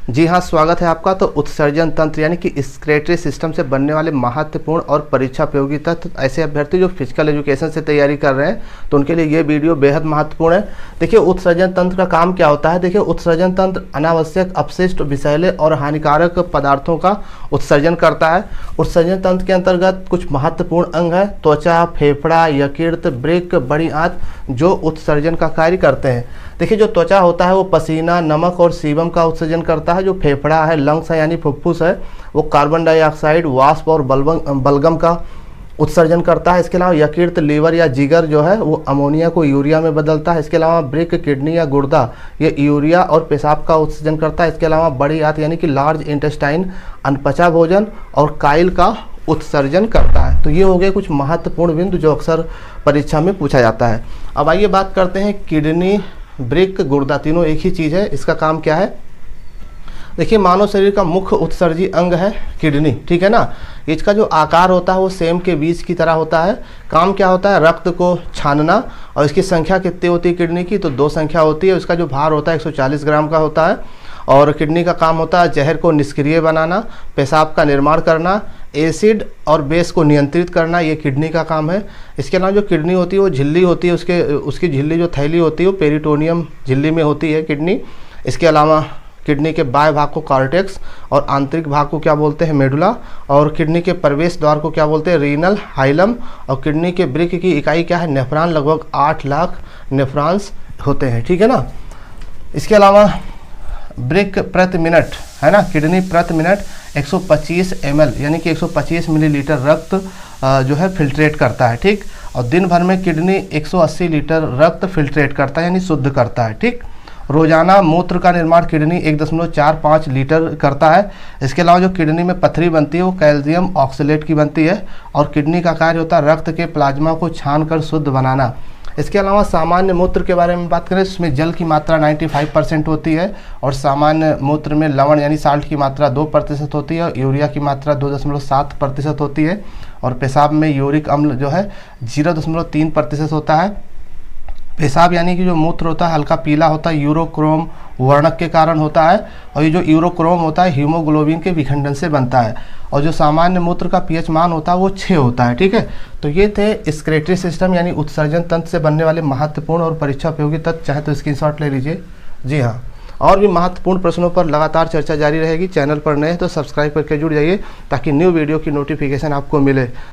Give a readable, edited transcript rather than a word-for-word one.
जी हाँ, स्वागत है आपका। तो उत्सर्जन तंत्र यानी कि स्क्रेटरी सिस्टम से बनने वाले महत्वपूर्ण और परीक्षा उपयोगी तत्व, ऐसे अभ्यर्थी जो फिजिकल एजुकेशन से तैयारी कर रहे हैं तो उनके लिए ये वीडियो बेहद महत्वपूर्ण है। देखिए, उत्सर्जन तंत्र का काम क्या होता है। देखिए, उत्सर्जन तंत्र अनावश्यक अपशिष्ट, विषैले और हानिकारक पदार्थों का उत्सर्जन करता है। उत्सर्जन तंत्र के अंतर्गत कुछ महत्वपूर्ण अंग है: त्वचा, फेफड़ा, यकृत, वृक्क, बड़ी आंत, जो उत्सर्जन का कार्य करते हैं। देखिए, जो त्वचा होता है वो पसीना, नमक और सीबम का उत्सर्जन करता है। जो फेफड़ा है, लंग्स है यानी फुफ्फुस है, वो कार्बन डाइऑक्साइड, वाष्प और बलगम का उत्सर्जन करता है। इसके अलावा यकृत, लीवर या जिगर जो है वो अमोनिया को यूरिया में बदलता है। इसके अलावा वृक्क, किडनी या गुर्दा ये यूरिया और पेशाब का उत्सर्जन करता है। इसके अलावा बड़ी आंत यानी कि लार्ज इंटेस्टाइन अनपचा भोजन और काइल का उत्सर्जन करता है। तो ये हो गए कुछ महत्वपूर्ण बिंदु जो अक्सर परीक्षा में पूछा जाता है। अब आइए बात करते हैं किडनी, वृक्क, गुर्दा, तीनों एक ही चीज़ है। इसका काम क्या है? देखिए, मानव शरीर का मुख्य उत्सर्जी अंग है किडनी, ठीक है ना। इसका जो आकार होता है वो सेम के बीज की तरह होता है। काम क्या होता है? रक्त को छानना। और इसकी संख्या कितनी होती है किडनी की? तो 2 संख्या होती है। इसका जो भार होता है 140 ग्राम का होता है। और किडनी का काम होता है जहर को निष्क्रिय बनाना, पेशाब का निर्माण करना, एसिड और बेस को नियंत्रित करना, ये किडनी का काम है। इसके अलावा जो किडनी होती है वो झिल्ली होती है, उसकी झिल्ली जो थैली होती है वो पेरिटोनियम झिल्ली में होती है किडनी। इसके अलावा किडनी के बाह्य भाग को कॉर्टेक्स और आंतरिक भाग को क्या बोलते हैं? मेडुला। और किडनी के प्रवेश द्वार को क्या बोलते हैं? Renal hilum. और किडनी के वृक्क की इकाई क्या है? नेफ्रॉन। लगभग 8 लाख नेफ्रॉन्स होते हैं, ठीक है ना। इसके अलावा वृक्क प्रति मिनट है ना, किडनी प्रति मिनट 125 ml यानी कि 125 मिलीलीटर रक्त जो है फिल्ट्रेट करता है, ठीक। और दिन भर में किडनी 180 लीटर रक्त फिल्ट्रेट करता है यानी शुद्ध करता है, ठीक। रोजाना मूत्र का निर्माण किडनी 1.45 लीटर करता है। इसके अलावा जो किडनी में पथरी बनती है वो कैल्शियम ऑक्सलेट की बनती है। और किडनी का कार्य होता है रक्त के प्लाज्मा को छानकर शुद्ध बनाना। इसके अलावा सामान्य मूत्र के बारे में बात करें, इसमें जल की मात्रा 95% होती है। और सामान्य मूत्र में लवण यानी साल्ट की मात्रा 2% होती है। और यूरिया की मात्रा 2.7% होती है। और पेशाब में यूरिक अम्ल जो है 0.3% होता है। पेशाब यानी कि जो मूत्र होता है हल्का पीला होता है, यूरोक्रोम वर्णक के कारण होता है। और ये जो यूरोक्रोम होता है हीमोग्लोबिन के विखंडन से बनता है। और जो सामान्य मूत्र का पीएच मान होता है वो 6 होता है, ठीक है। तो ये थे स्क्रेटरी सिस्टम यानी उत्सर्जन तंत्र से बनने वाले महत्वपूर्ण और परीक्षा उपयोगी तत्व। चाहे तो स्क्रीनशॉट ले लीजिए। जी हाँ, और भी महत्वपूर्ण प्रश्नों पर लगातार चर्चा जारी रहेगी। चैनल पर नए हैं तो सब्सक्राइब करके जुड़ जाइए ताकि न्यू वीडियो की नोटिफिकेशन आपको मिले।